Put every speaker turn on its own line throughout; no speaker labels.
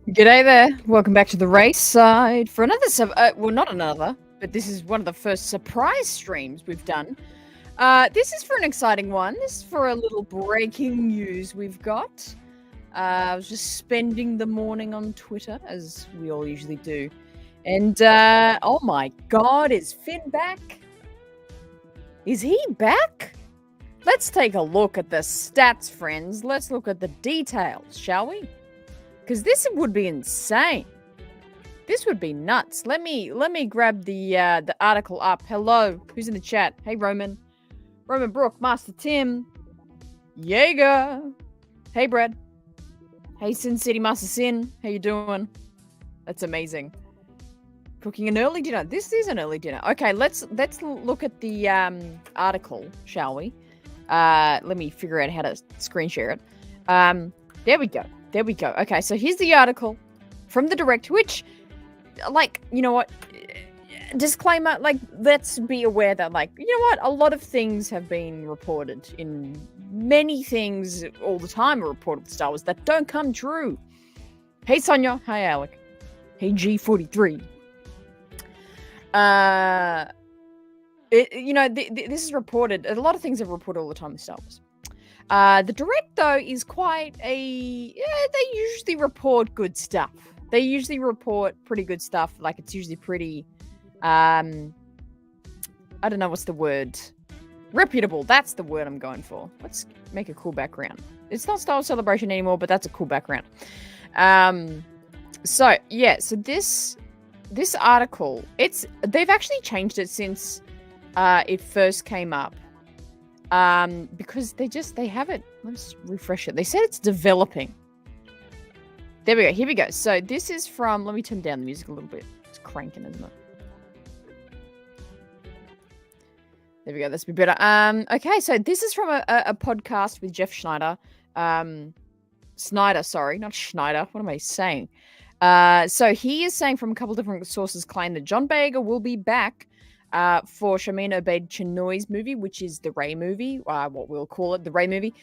G'day there. Welcome back to the Raeside for another well, not another, but this is one of the first surprise streams we've done. This is for an exciting one. This is for a little breaking news we've got. I was just spending the morning on Twitter, as we all usually do. And, oh my god, is Finn back? Is he back? Let's take a look at the stats, friends. Let's look at the details, shall we? Because this would be insane. This would be nuts. Let me grab the article up. Hello, who's in the chat? Hey, Roman Brook, Master Tim, Boyega. Hey, Brad. Hey, Sin City Master Sin. How you doing? That's amazing. Cooking an early dinner. This is an early dinner. Okay, let's look at the article, shall we? Let me figure out how to screen share it. There we go. There we go. Okay, so here's the article from the Direct, which, like, you know what? Disclaimer, like, let's be aware that, like, you know what? A lot of things have been reported in many things all the time are reported with Star Wars that don't come true. Hey, Sonia. Hi, Alec. Hey, G43. This is reported. A lot of things are reported all the time with Star Wars. The Direct, though, is quite they usually report good stuff. They usually report pretty good stuff. Like, it's usually pretty, I don't know what's the word. Reputable. That's the word I'm going for. Let's make a cool background. It's not Star Wars Celebration anymore, but that's a cool background. So this article, they've actually changed it since it first came up. Because they have it. Let's refresh it. They said it's developing. There we go. Here we go. So this is from, let me turn down the music a little bit. It's cranking, isn't it? There we go. That's a bit better. Okay. So this is from a podcast with Jeff Schneider. Snyder, sorry, not Schneider. What am I saying? So he is saying from a couple different sources claim that John Boyega will be back for Shameen Obaid-Chinoy's movie, which is the Rey movie, what we'll call it, the Rey movie.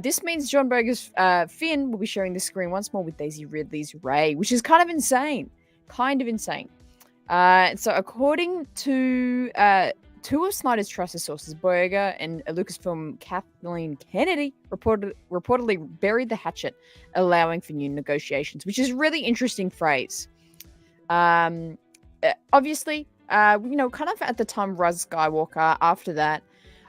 This means John Boyega's Finn will be sharing the screen once more with Daisy Ridley's Rey, which is kind of insane. So according to two of Snyder's trusted sources, Boyega and Lucasfilm Kathleen Kennedy reportedly buried the hatchet, allowing for new negotiations, which is a really interesting phrase. Obviously, kind of at the time Rise Skywalker, after that,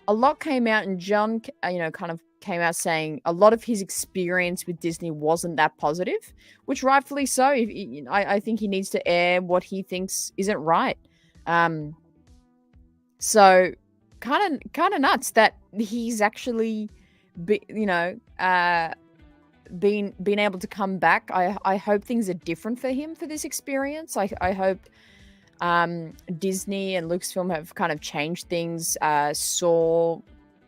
a lot came out, and John, kind of came out saying a lot of his experience with Disney wasn't that positive, which rightfully so. I think he needs to air what he thinks isn't right. So kind of nuts that he's actually, been able to come back. I hope things are different for him for this experience. I hope Disney and Lucasfilm have kind of changed things, saw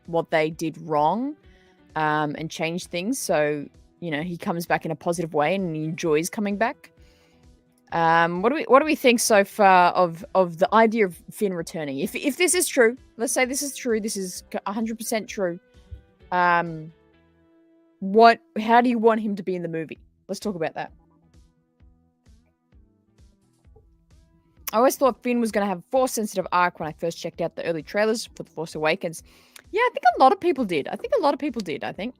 what they did wrong, and changed things. So, he comes back in a positive way and he enjoys coming back. What do we think so far of the idea of Finn returning? If this is true, let's say this is true, this is 100% true. How do you want him to be in the movie? Let's talk about that. I always thought Finn was going to have a Force-sensitive arc when I first checked out the early trailers for The Force Awakens. Yeah, I think a lot of people did. I think.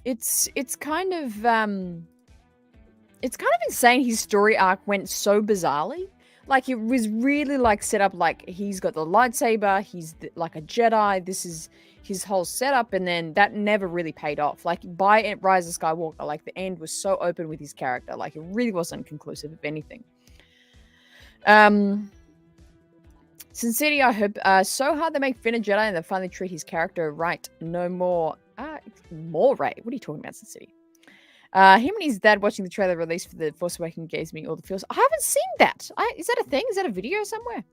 It's kind of, It's kind of insane his story arc went so bizarrely. Like, it was really, like, set up like he's got the lightsaber, he's like a Jedi, this is his whole setup, and then that never really paid off. Like, by Rise of Skywalker, like, the end was so open with his character. Like, it really wasn't conclusive of anything. Sin City, I hope so hard they make Finn a Jedi and they finally treat his character right. No more more right. What are you talking about, Sin City? Him and his dad watching the trailer release for The Force Awakens gave me all the feels. I haven't seen that. Is that a thing? Is that a video somewhere?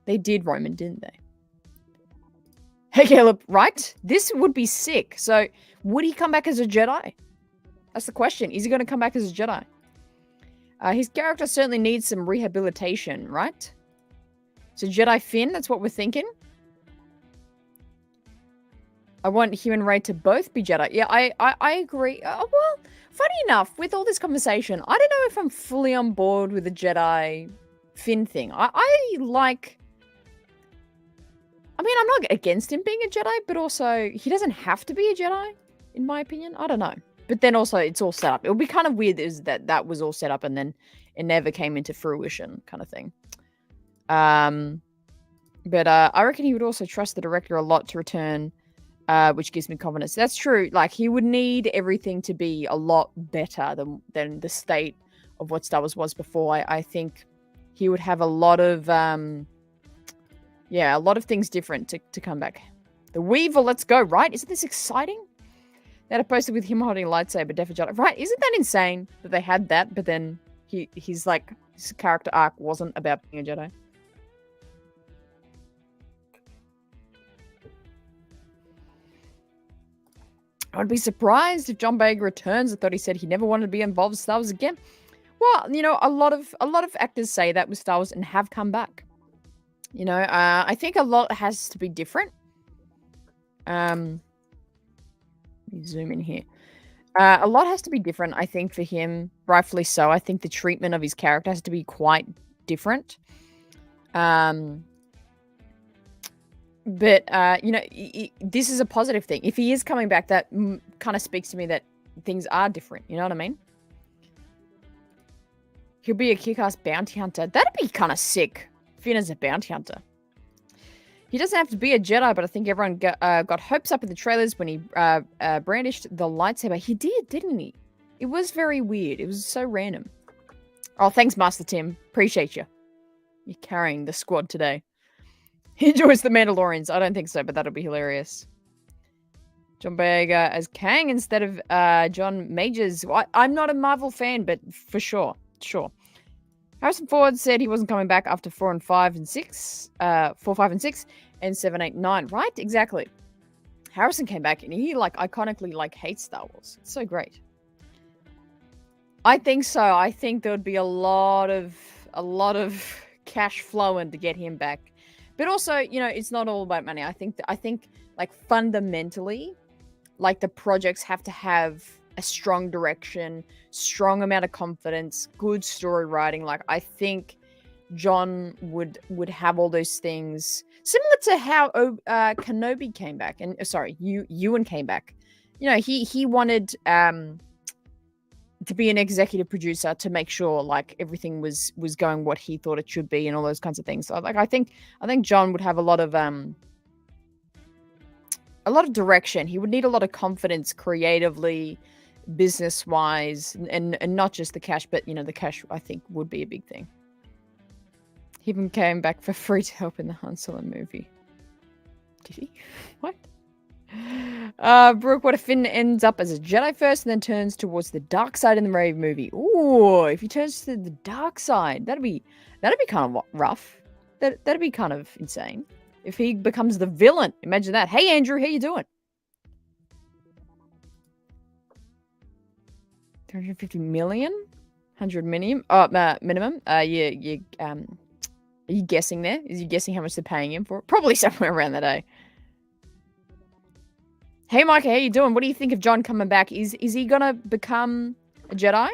They did, Roman, didn't they? Hey, Caleb, right? This would be sick. So, would he come back as a Jedi? That's the question. Is he going to come back as a Jedi? His character certainly needs some rehabilitation, right? So, Jedi Finn, that's what we're thinking. I want him and Rey to both be Jedi. Yeah, I agree. Well, funny enough, with all this conversation, I don't know if I'm fully on board with the Jedi Finn thing. I like... I mean, I'm not against him being a Jedi, but also, he doesn't have to be a Jedi, in my opinion. I don't know. But then also, it's all set up. It would be kind of weird that was all set up and then it never came into fruition, kind of thing. But I reckon he would also trust the director a lot to return, which gives me confidence. That's true. Like, he would need everything to be a lot better than the state of what Star Wars was before. I think he would have a lot of, a lot of things different to come back. The Weaver, let's go, right? Isn't this exciting? They had a poster with him holding a lightsaber, Death of Jedi. Right, isn't that insane that they had that, but then his character arc wasn't about being a Jedi? I would be surprised if John Boyega returns. I thought he said he never wanted to be involved with Star Wars again. Well, you know, a lot of actors say that with Star Wars and have come back. You know, I think a lot has to be different. Let me zoom in here. A lot has to be different, I think, for him. Rightfully so. I think the treatment of his character has to be quite different. But, you know, this is a positive thing. If he is coming back, that kind of speaks to me that things are different. You know what I mean? He'll be a kick-ass bounty hunter. That'd be kind of sick. Finn as a bounty hunter. He doesn't have to be a Jedi, but I think everyone got hopes up in the trailers when he brandished the lightsaber. He did, didn't he? It was very weird. It was so random. Oh, thanks, Master Tim. Appreciate you. You're carrying the squad today. He enjoys the Mandalorians. I don't think so, but that'll be hilarious. John Boyega as Kang instead of John Majors. I'm not a Marvel fan, but for sure. Sure. Harrison Ford said he wasn't coming back after 4, 5, and 6, and 7, 8, 9. Right? Exactly. Harrison came back and he iconically hates Star Wars. It's so great. I think so. I think there would be a lot of cash flowing to get him back. But also, you know, it's not all about money. I think fundamentally, the projects have to have a strong direction, strong amount of confidence, good story writing. I think John would have all those things, similar to how Kenobi came back, and Ewan came back. You know, he wanted to be an executive producer to make sure everything was going what he thought it should be and all those kinds of things. So I think John would have a lot of direction. He would need a lot of confidence creatively, business wise, and not just the cash, but you know, the cash I think would be a big thing. He even came back for free to help in the Han Solo movie. Did he? What? Brooke, what if Finn ends up as a Jedi first and then turns towards the dark side in the Rey movie? Ooh, if he turns to the dark side, that'd be kind of rough. That'd be kind of insane. If he becomes the villain, imagine that. Hey Andrew, how you doing? 350 million? 100 minimum? Minimum? Are you guessing there? Is you guessing how much they're paying him for? Probably somewhere around that, eh? Hey, Micah, how you doing? What do you think of John coming back? Is he gonna become a Jedi?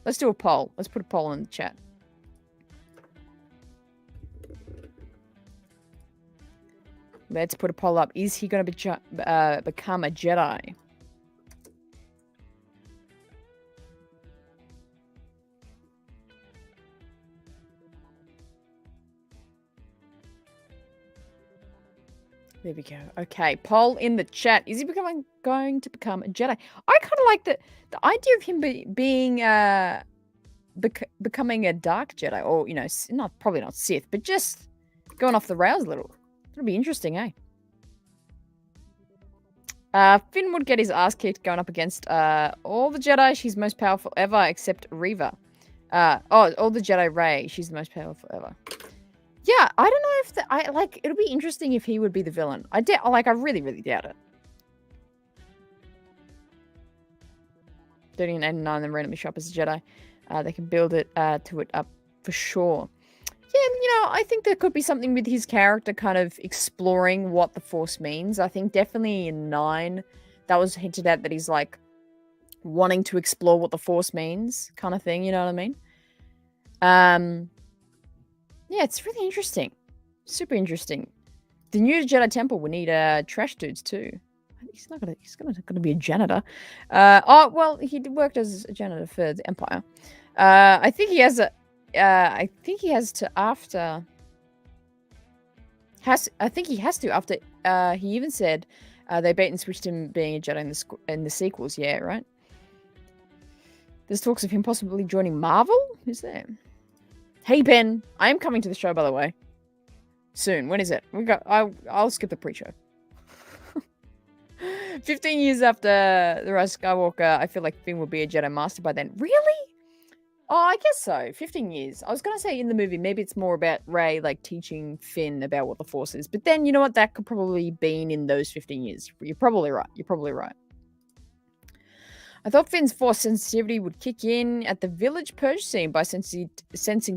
Let's do a poll. Let's put a poll in the chat. Let's put a poll up. Is he gonna become a Jedi? There we go. Okay, poll in the chat. Is he going to become a Jedi? I kind of like the idea of him being becoming a dark Jedi, or not probably not Sith, but just going off the rails a little. It'll be interesting, eh? Finn would get his ass kicked going up against all the Jedi. She's most powerful ever, except Reva. All the Jedi Rey. She's the most powerful ever. Yeah, I don't know if it'll be interesting if he would be the villain. I really, really doubt it. 30 and 89 then randomly shop as a Jedi. They can build it to it up for sure. Yeah, I think there could be something with his character kind of exploring what the Force means. I think definitely in 9, that was hinted at that he's like wanting to explore what the Force means kind of thing, you know what I mean? Yeah, it's really interesting. Super interesting. The new Jedi Temple will need trash dudes too. He's gonna be a janitor. Well, he worked as a janitor for the Empire. I think he has to after. I think he has to after. He even said they bait and switched him being a Jedi in the sequels. Yeah, right. There's talks of him possibly joining Marvel. Who's there? Hey Ben, I am coming to the show, by the way. Soon. When is it? I'll skip the pre-show. 15 years after The Rise of Skywalker, I feel like Finn will be a Jedi Master by then. Really? Oh, I guess so. 15 years. I was going to say in the movie, maybe it's more about Rey, like, teaching Finn about what the Force is. But then, you know what? That could probably be in those 15 years. You're probably right. I thought Finn's Force sensitivity would kick in at the village purge scene by sensing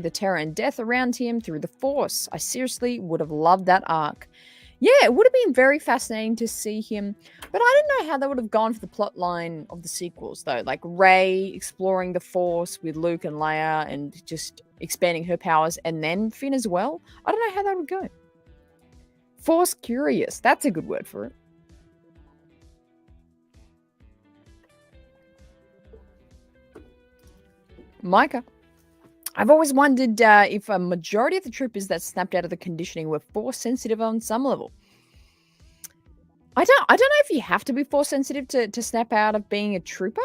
the terror and death around him through the Force. I seriously would have loved that arc. Yeah, it would have been very fascinating to see him, but I don't know how they would have gone for the plot line of the sequels, though. Like Rey exploring the Force with Luke and Leia and just expanding her powers, and then Finn as well. I don't know how that would go. Force curious. That's a good word for it. Micah. I've always wondered if a majority of the troopers that snapped out of the conditioning were Force sensitive on some level. I don't know if you have to be Force sensitive to snap out of being a trooper,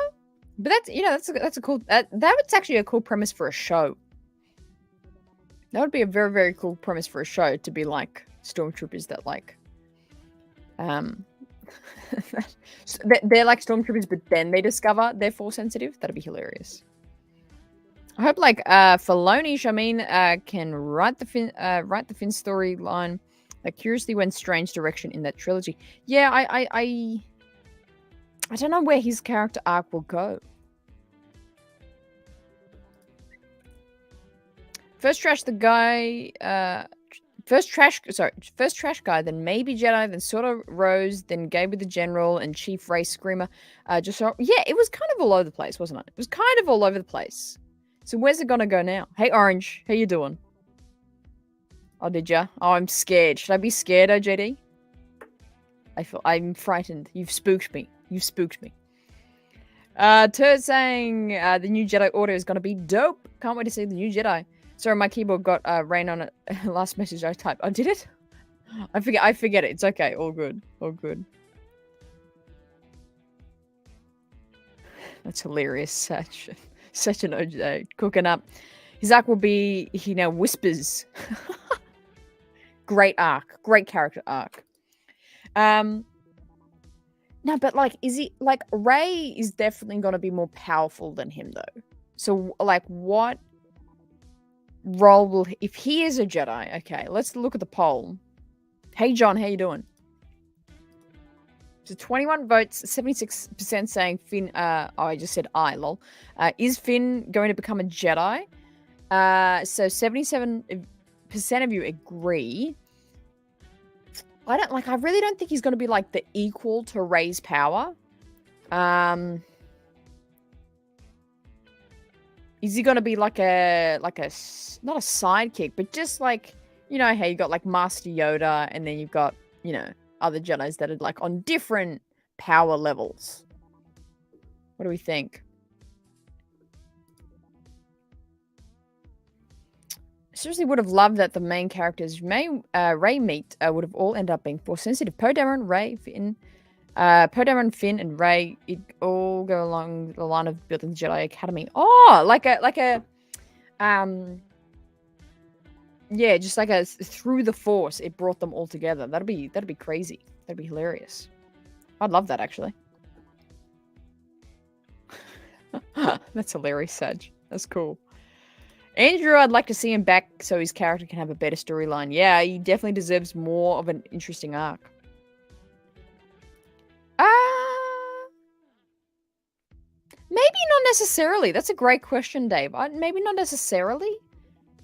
but that's a cool that's actually a cool premise for a show. That would be a very, very cool premise for a show, to be like stormtroopers that like they're like stormtroopers, but then they discover they're Force sensitive. That'd be hilarious. I hope like Filoni, can write the Finn storyline. Like curiously went strange direction in that trilogy. Yeah, I don't know where his character arc will go. First trash guy, then maybe Jedi, then sort of Rose, then gave with the General and Chief Race Screamer. Yeah, it was kind of all over the place, wasn't it? It was kind of all over the place. So where's it gonna go now? Hey Orange, how you doing? Oh, did ya? Oh, I'm scared. Should I be scared, OJD? I'm frightened. You've spooked me. Turd saying the new Jedi Order is gonna be dope. Can't wait to see the new Jedi. Sorry, my keyboard got rain on it. Last message I typed. Oh, did it? I forget it. It's okay. All good. That's hilarious. Such an OJ cooking up. His arc will be he now whispers. Great arc. Great character arc. No, but like, is he like Rey is definitely gonna be more powerful than him though. So like what role will if he is a Jedi? Okay, let's look at the poll. Hey John, how you doing? So 21 votes, 76% saying Finn. I just said lol. Is Finn going to become a Jedi? So 77% of you agree. I really don't think he's going to be like the equal to Rey's power. Is he going to be like a not a sidekick, but just like, you know how you got like Master Yoda and then you've got, other Jedis that are like on different power levels. What do we think? seriously would have loved that the main characters Rey meet would have all ended up being Force sensitive. Poe Dameron, Rey, Finn, Finn, and Rey, it all go along the line of building the Jedi Academy. Oh, yeah, just like a through the Force, it brought them all together. That'd be crazy. That'd be hilarious. I'd love that actually. That's hilarious, Saj. That's cool. Andrew, I'd like to see him back so his character can have a better storyline. Yeah, he definitely deserves more of an interesting arc. Maybe not necessarily. That's a great question, Dave. Maybe not necessarily.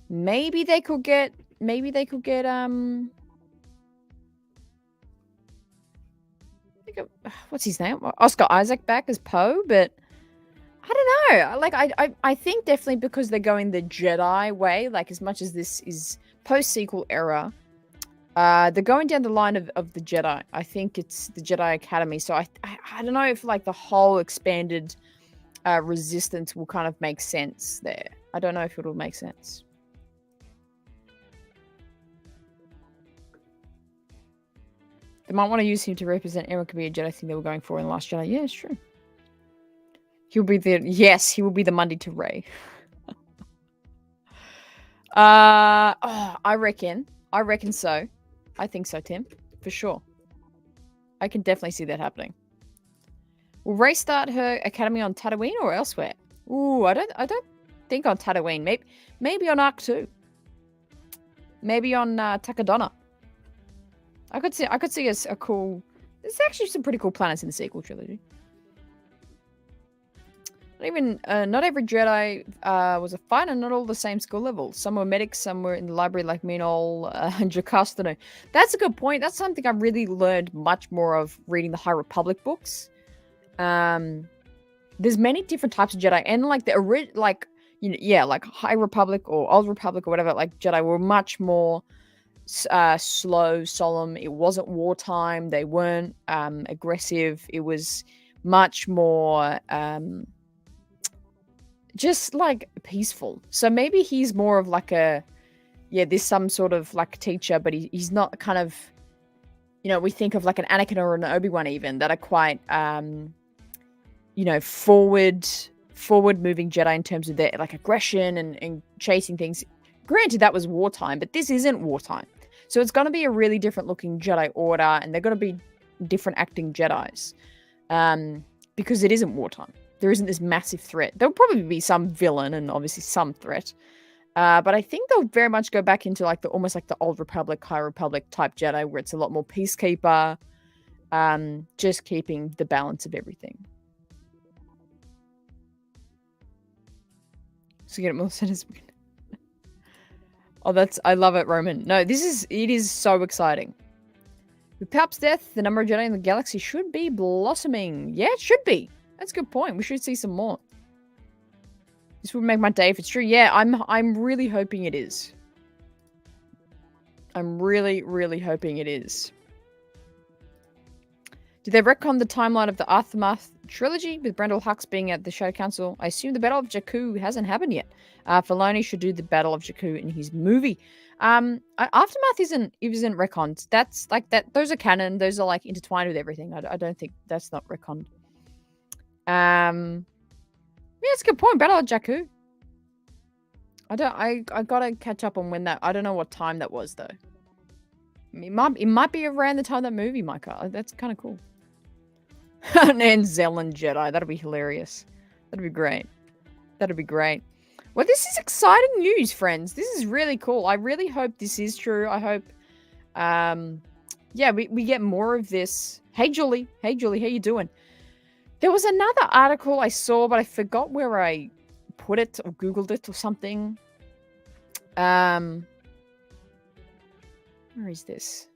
Maybe they could get what's his name? Oscar Isaac back as Poe, but I don't know. Like I think definitely because they're going the Jedi way, like as much as this is post-sequel era, they're going down the line of the Jedi. I think it's the Jedi Academy. So I don't know if like the whole expanded resistance will kind of make sense there. I don't know if it'll make sense. They might want to use him to represent Aaron could be a Jedi thing they were going for in The Last Jedi. Yeah, it's true. He will be the Monday to Rey. I reckon so. I think so, Tim. For sure. I can definitely see that happening. Will Rey start her academy on Tatooine or elsewhere? Ooh, I don't think on Tatooine. Maybe on Arc 2. Maybe on Takadona. I could see a cool. There's actually some pretty cool planets in the sequel trilogy. Not every Jedi was a fighter, not all the same skill level. Some were medics, some were in the library like Minol and Jocasta. That's a good point. That's something I really learned much more of reading the High Republic books. There's many different types of Jedi, and like like High Republic or Old Republic or whatever, like Jedi were much more slow, solemn. It wasn't wartime. They weren't aggressive. It was much more just like peaceful. So maybe he's more of like there's some sort of like teacher, but he's not kind of, we think of like an Anakin or an Obi-Wan even that are quite forward moving Jedi in terms of their like aggression and chasing things. Granted, that was wartime, but this isn't wartime. So it's going to be a really different looking Jedi Order, and they're going to be different acting Jedis because it isn't wartime. There isn't this massive threat. There'll probably be some villain and obviously some threat. But I think they'll very much go back into like almost like the Old Republic, High Republic type Jedi where it's a lot more peacekeeper, just keeping the balance of everything. So get it more sense. Oh, I love it, Roman. No, it is so exciting. With Palp's death, the number of Jedi in the galaxy should be blossoming. Yeah, it should be. That's a good point. We should see some more. This would make my day if it's true. Yeah, I'm really hoping it is. I'm really, really hoping it is. Did they retcon the timeline of the Aftermath trilogy with Brendol Hux being at the Shadow Council? I assume the Battle of Jakku hasn't happened yet. Filoni should do the Battle of Jakku in his movie. Aftermath isn't retconned. That's like that. Those are canon. Those are like intertwined with everything. I don't think that's not retconned. Yeah, it's a good point. Battle of Jakku. I gotta catch up on when that. I don't know what time that was though. It might be around the time of that movie, Micah. That's kind of cool. And Zelen Jedi. That'd be hilarious. That'd be great. That'd be great. Well, this is exciting news, friends. This is really cool. I really hope this is true. I hope, we get more of this. Hey, Julie. Hey, Julie. How you doing? There was another article I saw, but I forgot where I put it or Googled it or something. Where is this?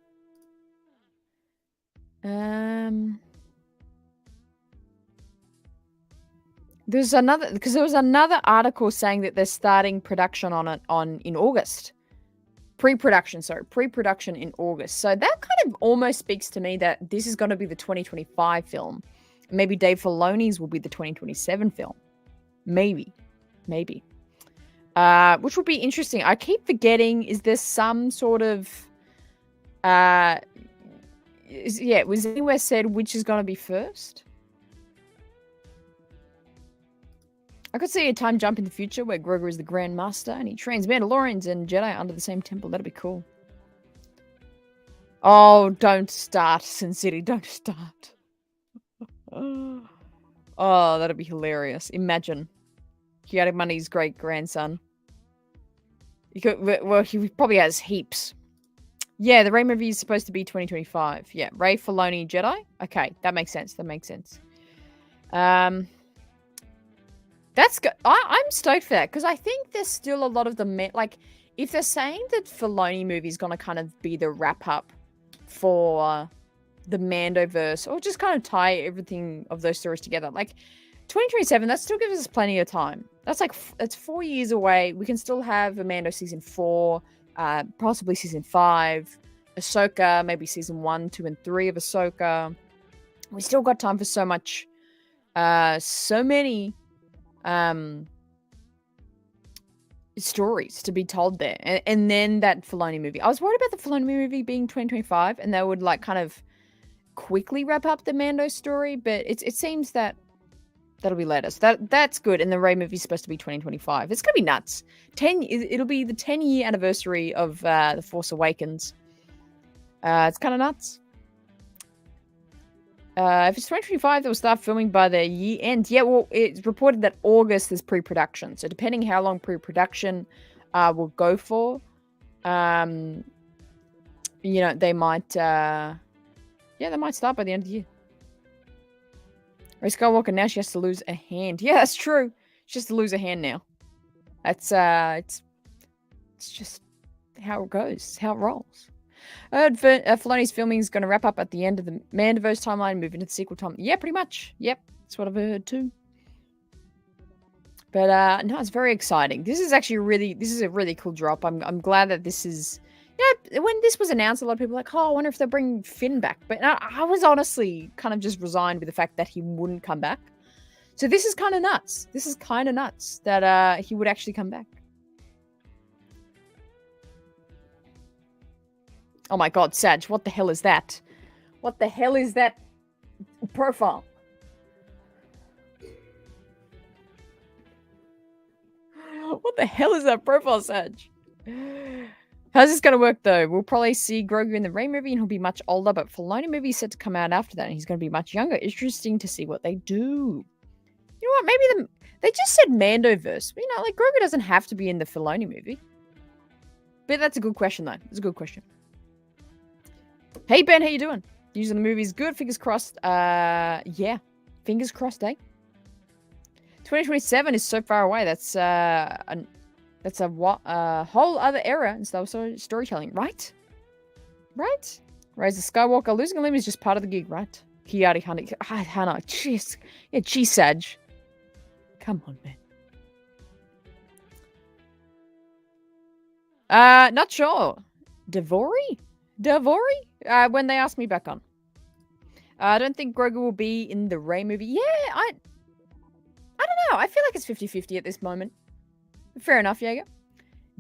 There was another article saying that they're starting production on it in August. Pre-production in August. So that kind of almost speaks to me that this is going to be the 2025 film. Maybe Dave Filoni's will be the 2027 film. Maybe. which will be interesting. I keep forgetting, is there some sort of was anywhere said which is going to be first? I could see a time jump in the future where Grogu is the Grand Master and he trains Mandalorians and Jedi under the same temple. That'd be cool. Oh, don't start, Sin City. Don't start. Oh, that'd be hilarious. Imagine. Chaotic Money's great-grandson. Well, he probably has heaps. Yeah, the Rey movie is supposed to be 2025. Yeah, Rey, Filoni, Jedi. Okay, that makes sense. That makes sense. That's good. I'm stoked for that because I think there's still a lot of the like, if they're saying that Filoni movie is gonna kind of be the wrap up for the Mandoverse, or just kind of tie everything of those stories together, like 2027, that still gives us plenty of time. That's like it's 4 years away. We can still have a Mando season 4, possibly season 5, Ahsoka, maybe season 1, 2, and 3 of Ahsoka. We still got time for so much, so many stories to be told there, and then that Filoni movie. I was worried about the Filoni movie being 2025, and they would like kind of quickly wrap up the Mando story, but it seems that that'll be later. So that's good. And the Rey movie is supposed to be 2025. It's gonna be nuts. It'll be the 10-year anniversary of The Force Awakens. It's kind of nuts. If it's 2025, they'll start filming by the year end. Yeah, well, it's reported that August is pre-production. So depending how long pre-production will go for, they might, they might start by the end of the year. Rey Skywalker, now she has to lose a hand. Yeah, that's true. She has to lose a hand now. That's, it's just how it goes, how it rolls. Filoni's filming is going to wrap up at the end of the Mandoverse timeline, move into the sequel time. Yeah, pretty much. Yep, that's what I've heard too. But no, it's very exciting. This is actually a really cool drop. I'm glad that this is. Yeah, when this was announced, a lot of people were like, "Oh, I wonder if they'll bring Finn back." But I was honestly kind of just resigned with the fact that he wouldn't come back. So this is kind of nuts. This is kind of nuts that he would actually come back. Oh my god, Sag, what the hell is that? What the hell is that profile? What the hell is that profile, Sag? How's this going to work, though? We'll probably see Grogu in the Rey movie, and he'll be much older, but Filoni movie is set to come out after that, and he's going to be much younger. Interesting to see what they do. You know what? Maybe they just said Mandoverse. You know, like, Grogu doesn't have to be in the Filoni movie. But that's a good question, though. It's a good question. Hey, Ben, how you doing? News of the movie is good. Fingers crossed. Yeah. Fingers crossed, eh? 2027 is so far away. That's a whole other era in Star Wars storytelling, right? Right? Rise of Skywalker. Losing a limb is just part of the gig, right? Kiari Hannah. Jeez. Yeah, geez, Sag. Come on, man. Not sure. Devori? When they ask me back on. I don't think Grogu will be in the Rey movie. Yeah, I don't know. I feel like it's 50-50 at this moment. Fair enough, Jaeger.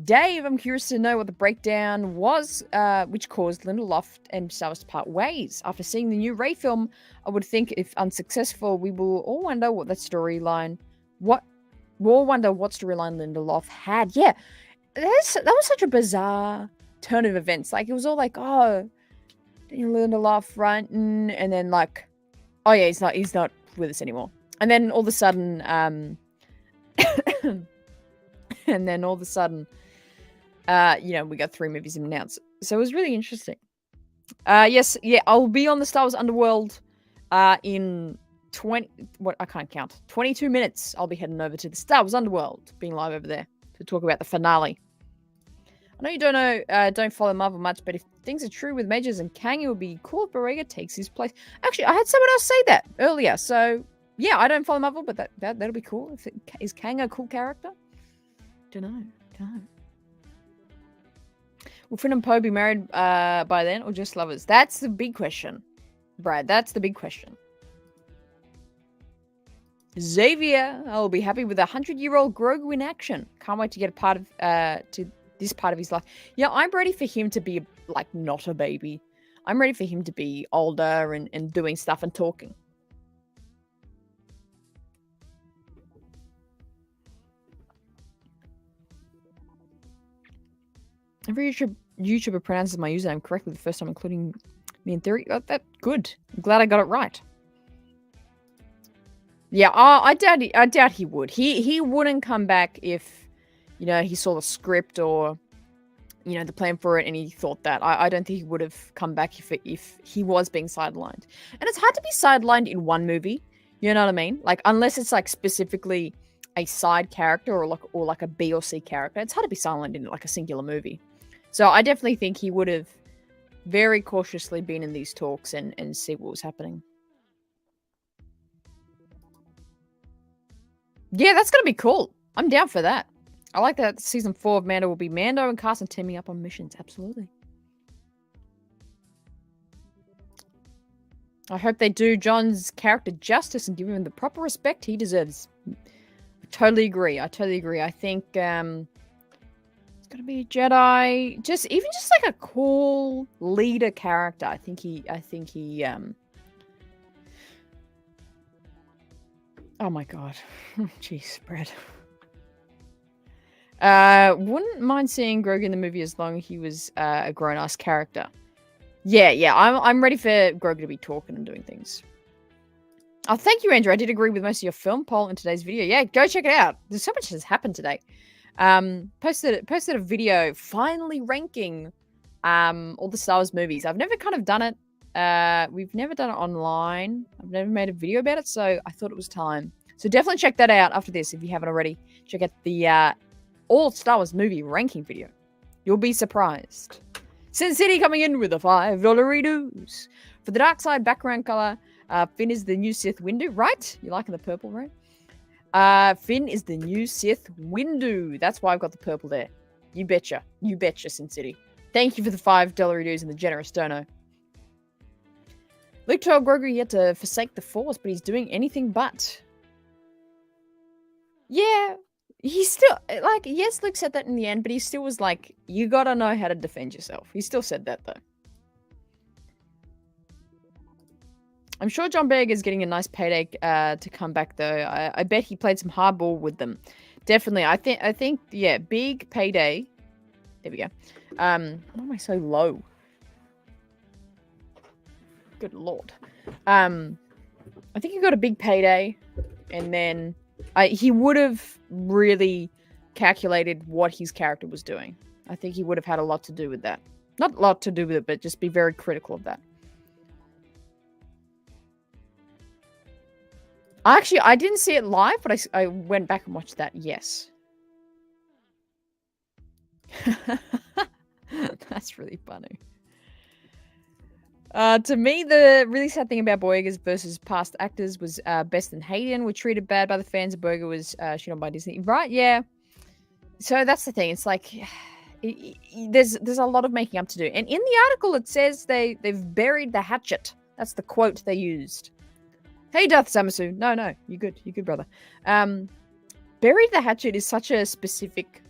Dave, I'm curious to know what the breakdown was, which caused Lindelof and Star Wars to part ways. After seeing the new Rey film, I would think if unsuccessful, we will all wonder what storyline Lindelof had. Yeah, that was such a bizarre turn of events. Like, it was all like, oh, Lindelof running, and then like, oh yeah, he's not with us anymore. And then all of a sudden, we got 3 movies announced. So it was really interesting. Yes, yeah, I'll be on the Star Wars Underworld in 22 minutes. I'll be heading over to the Star Wars Underworld, being live over there to talk about the finale. I know you don't follow Marvel much, but if things are true with Majors and Kang, it would be cool if Boyega takes his place. Actually, I had someone else say that earlier, so yeah, I don't follow Marvel, but that'll be cool. Is Kang a cool character? Don't know. Will Finn and Poe be married by then, or just lovers? That's the big question, Brad. That's the big question. Xavier, I'll be happy with a 100-year-old Grogu in action. Can't wait to get a part of to this part of his life. Yeah, I'm ready for him to be like not a baby. I'm ready for him to be older and doing stuff and talking. Every YouTuber pronounces my username correctly the first time, including me in theory. Oh, that's good. I'm glad I got it right. Yeah, I doubt he would. He wouldn't come back if, you know, he saw the script or, you know, the plan for it and he thought that. I don't think he would have come back if he was being sidelined. And it's hard to be sidelined in one movie. You know what I mean? Like, unless it's like specifically a side character or like a B or C character, it's hard to be sidelined in like a singular movie. So I definitely think he would have very cautiously been in these talks and see what was happening. Yeah, that's gonna be cool. I'm down for that. I like that season 4 of Mando will be Mando and Carson teaming up on missions. Absolutely. I hope they do John's character justice and give him the proper respect he deserves. I totally agree. I think it's gonna be a Jedi. Just like a cool leader character. I think he oh my god. Jeez, Brad. Wouldn't mind seeing Grogu in the movie as long as he was a grown-ass character. Yeah, I'm ready for Grogu to be talking and doing things. Oh, thank you, Andrew. I did agree with most of your film poll in today's video. Yeah, go check it out. There's so much has happened today. Posted a video finally ranking all the Star Wars movies. I've never kind of done it. We've never done it online. I've never made a video about it, so I thought it was time. So definitely check that out after this if you haven't already. Check out the all Star Wars movie ranking video. You'll be surprised. Sin City coming in with a $5 reduce. For the dark side background color, Finn is the new Sith Windu, right? You liking the purple, right? Finn is the new Sith Windu. That's why I've got the purple there. You betcha. You betcha, Sin City. Thank you for the $5 reduce and the generous dono. Luke told Grogu he had to forsake the Force, but he's doing anything but. Yeah. He's still, like, yes, Luke said that in the end, but he still was like, you gotta know how to defend yourself. He still said that, though. I'm sure John Boyega is getting a nice payday to come back, though. I bet he played some hardball with them. Definitely. I think, yeah, big payday. There we go. Why am I so low? Good lord. I think he got a big payday, and then he would have really calculated what his character was doing. I think he would have had a lot to do with that. Not a lot to do with it, but just be very critical of that. Actually, I didn't see it live, but I went back and watched that. Yes. That's really funny. To me, the really sad thing about Boyega's versus past actors was Best and Hayden were treated bad by the fans. Boyega was shit on by Disney. Right, yeah. So that's the thing. It's like, there's a lot of making up to do. And in the article, it says they've buried the hatchet. That's the quote they used. Hey, Darth Samasu. No, you good, brother. Buried the hatchet is such a specific,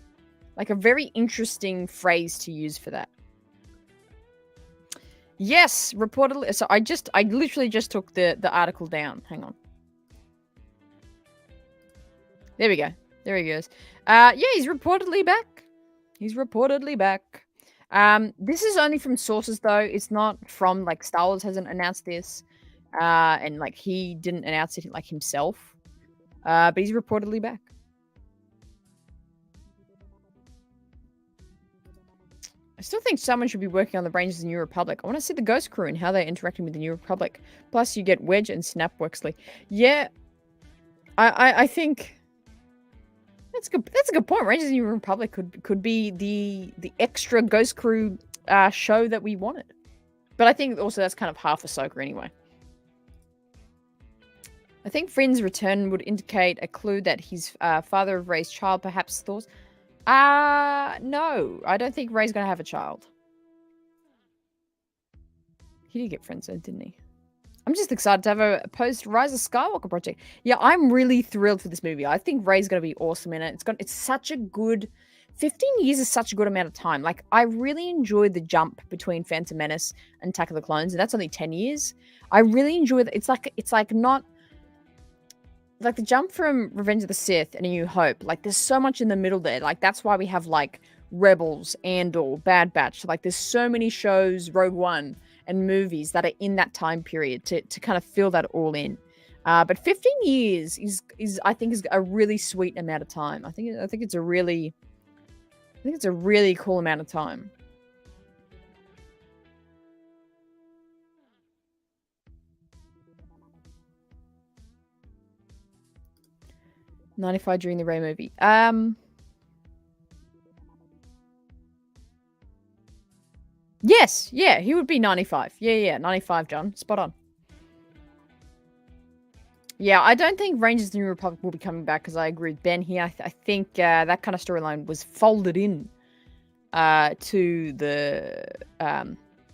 like a very interesting phrase to use for that. Yes, reportedly. So I literally just took the article down. Hang on. There we go. There he goes. Yeah, he's reportedly back. This is only from sources though. It's not from like Star Wars hasn't announced this. And like he didn't announce it like himself. But he's reportedly back. I still think someone should be working on the Rangers in New Republic. I want to see the Ghost Crew and how they're interacting with the New Republic. Plus, you get Wedge and Snap Wexley. Yeah, I think that's good. That's a good point. Rangers in New Republic could be the extra Ghost Crew show that we wanted. But I think also that's kind of half Ahsoka anyway. I think Finn's return would indicate a clue that his father of Rey's child perhaps thought. No. I don't think Rey's gonna have a child. He did get friend zoned, didn't he? I'm just excited to have a post Rise of Skywalker project. Yeah, I'm really thrilled for this movie. I think Rey's going to be awesome in it. It's such a good 15 years is such a good amount of time. Like I really enjoyed the jump between Phantom Menace and Attack of the Clones, and that's only 10 years. I really enjoy that. It's like not like the jump from Revenge of the Sith and A New Hope. Like there's so much in the middle there. Like that's why we have like Rebels, Andor, Bad Batch. Like there's so many shows, Rogue One, and movies that are in that time period to kind of fill that all in. But 15 years is I think is a really sweet amount of time. I think it's a really cool amount of time. '95 during the Rey movie. Yes, yeah, he would be 95. Yeah, 95, John. Spot on. Yeah, I don't think Rangers of the New Republic will be coming back because I agree with Ben here. I think that kind of storyline was folded in to the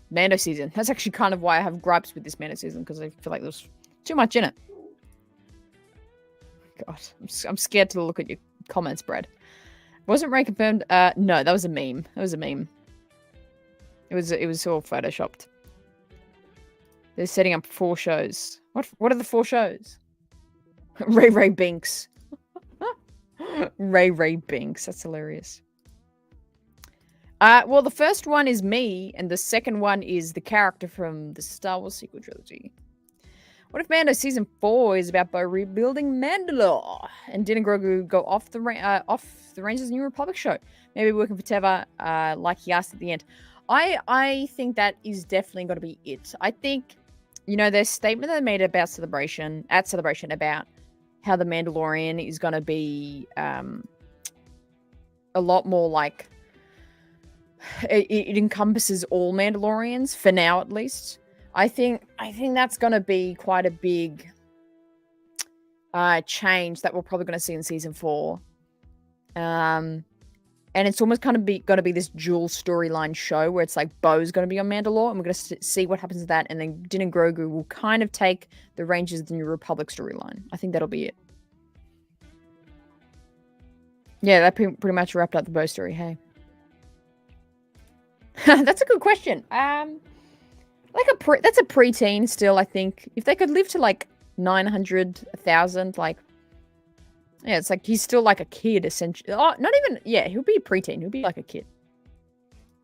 Mando season. That's actually kind of why I have gripes with this Mando season because I feel like there's too much in it. God, I'm scared to look at your comments, Brad. Wasn't Rey confirmed? No, that was a meme. That was a meme. It was all photoshopped. They're setting up 4 shows. What are the 4 shows? Ray Binks. Ray Binks. That's hilarious. Well, the first one is me, and the second one is the character from the Star Wars sequel trilogy. What if Mando season 4 is about Bo rebuilding Mandalore and Din and Grogu go off the Rangers of the New Republic show? Maybe working for Teva, like he asked at the end. I think that is definitely going to be it. I think, their statement that they made about Celebration about how the Mandalorian is going to be a lot more like it encompasses all Mandalorians for now, at least. I think that's going to be quite a big change that we're probably going to see in season 4. And it's almost kind of going to be this dual storyline show where it's like Bo's going to be on Mandalore and we're going to see what happens to that. And then Din and Grogu will kind of take the Rangers of the New Republic storyline. I think that'll be it. Yeah, that pretty much wrapped up the Bo story, hey. That's a good question. That's a preteen still, I think. If they could live to like 900, 1,000, like, yeah, it's like he's still like a kid, essentially. Oh, not even, yeah, he'll be a preteen. He'll be like a kid.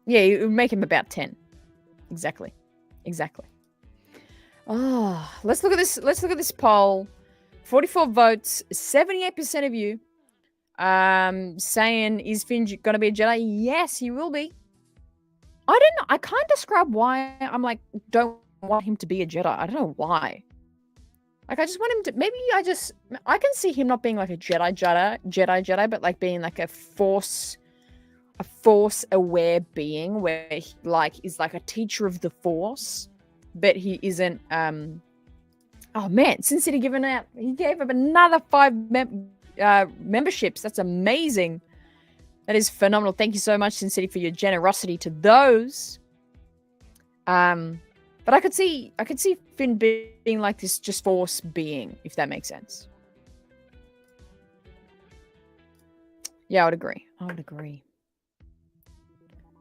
Yeah, it would make him about 10. Exactly. Oh, let's look at this. Let's look at this poll. 44 votes, 78% of you saying, is Finn going to be a Jedi? Yes, he will be. I don't know. I can't describe why I'm like, don't want him to be a Jedi. I don't know why. Like, I just want him to, maybe I can see him not being like a Jedi, but like being like a force aware being where he like is like a teacher of the Force, but he isn't, oh man, Sin City he gave up another 5 memberships. That's amazing. That is phenomenal. Thank you so much, Sin City, for your generosity to those. But I could see Finn being like this just Force being, if that makes sense. Yeah, I would agree.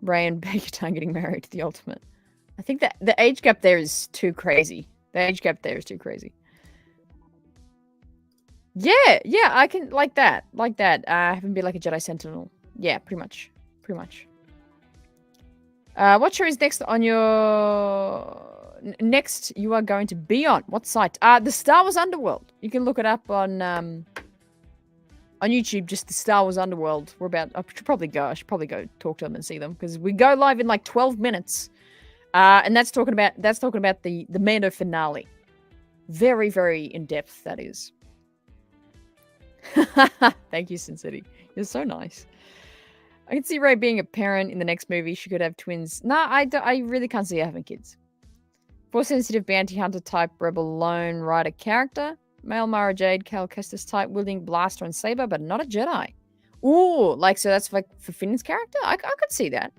Rey and Bo-Katan getting married to the Ultimate. I think that the age gap there is too crazy. Yeah, I can like that. Have him be like a Jedi Sentinel. Yeah, pretty much. What show is next on your... Next you are going to be on? What site? The Star Wars Underworld. You can look it up on YouTube, just the Star Wars Underworld. I should probably go talk to them and see them, because we go live in like 12 minutes. And that's talking about the Mando finale. Very, very in-depth, that is. Thank you, Sin City. You're so nice. I can see Rey being a parent in the next movie. She could have twins. Nah, I really can't see her having kids. Force-sensitive bounty hunter type rebel lone rider character. Male Mara Jade, Cal Kestis type wielding blaster and saber, but not a Jedi. Ooh, like, so that's like for Finn's character? I could see that.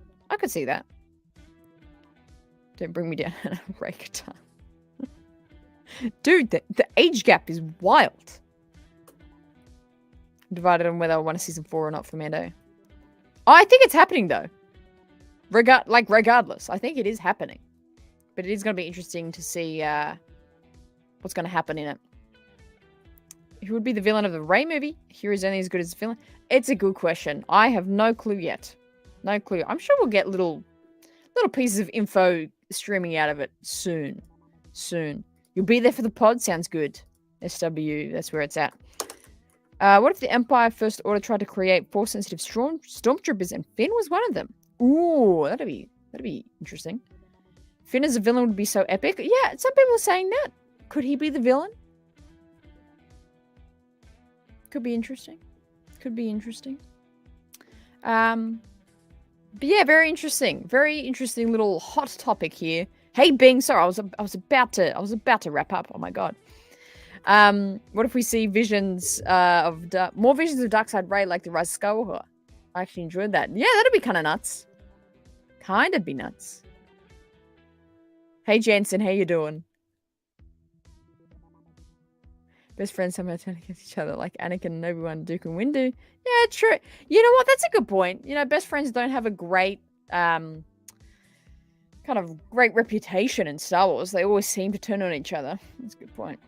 Don't bring me down, Rey-Katan. Dude, the age gap is wild. Divided on whether I want a season 4 or not for Mando. Oh, I think it's happening though. Regardless, I think it is happening. But it is going to be interesting to see what's going to happen in it. Who would be the villain of the Rey movie? Hero is only as good as the villain. It's a good question. I have no clue yet. No clue. I'm sure we'll get little pieces of info streaming out of it soon. Soon. You'll be there for the pod? Sounds good. SW, that's where it's at. What if the Empire First Order tried to create Force-sensitive stormtroopers and Finn was one of them? Ooh, that'd be interesting. Finn as a villain would be so epic. Yeah, some people are saying that. Could he be the villain? Could be interesting. Could be interesting. But yeah, very interesting. Very interesting little hot topic here. Hey Bing, sorry, I was about to wrap up. Oh my god. What if we see visions more visions of Darkseid Rey like the Rise of Skywalker? I actually enjoyed that. Yeah, that'd be kind of nuts. Kind of be nuts. Hey Jensen, how you doing? Best friends somehow turn against each other like Anakin and Obi-Wan, Duke and Windu. Yeah, true. You know what? That's a good point. You know, best friends don't have a great kind of great reputation in Star Wars. They always seem to turn on each other. That's a good point.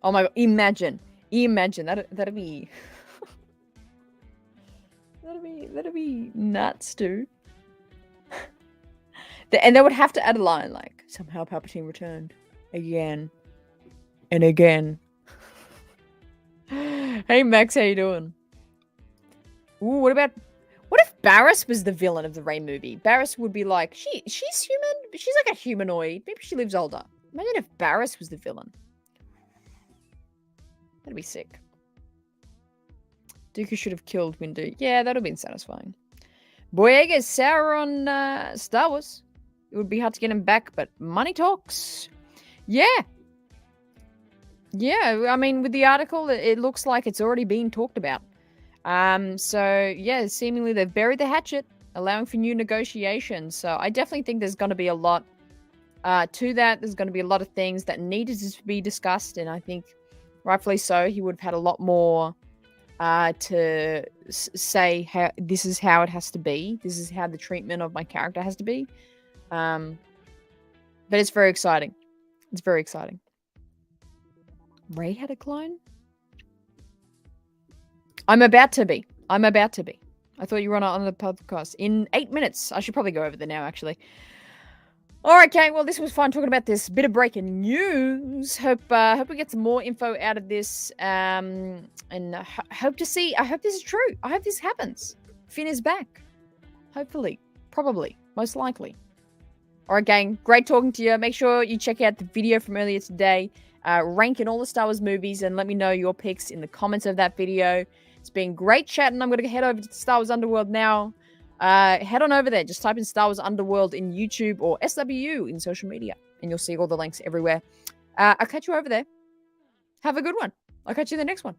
Oh my god, imagine that'd be that'd be nuts, dude. And they would have to add a line like, somehow Palpatine returned again and again. Hey Max, how you doing? Ooh, what if Barriss was the villain of the Rey movie? Barriss would be like, she's human, but she's like a humanoid. Maybe she lives older. Imagine if Barriss was the villain. That'd be sick. Dooku should have killed Windu. Yeah, that'd have been satisfying. Boyega is sour on Star Wars. It would be hard to get him back, but money talks. Yeah. Yeah, I mean, with the article, it looks like it's already been talked about. So, yeah, seemingly they've buried the hatchet, allowing for new negotiations. So I definitely think there's going to be a lot to that. There's going to be a lot of things that needed to be discussed, and I think rightfully so. He would have had a lot more to say how this is how it has to be. This is how the treatment of my character has to be. But it's very exciting. It's very exciting. Rey had a clone? I'm about to be. I thought you were on the podcast. In 8 minutes. I should probably go over there now, actually. Alright, Kate. Well, this was fun talking about this bit of breaking news. Hope we get some more info out of this. And hope to see. I hope this is true. I hope this happens. Finn is back. Hopefully. Probably. Most likely. Alright, gang. Great talking to you. Make sure you check out the video from earlier today. Ranking all the Star Wars movies and let me know your picks in the comments of that video. It's been great chatting. I'm going to head over to Star Wars Underworld now. Head on over there. Just type in Star Wars Underworld in YouTube or SWU in social media. And you'll see all the links everywhere. I'll catch you over there. Have a good one. I'll catch you in the next one.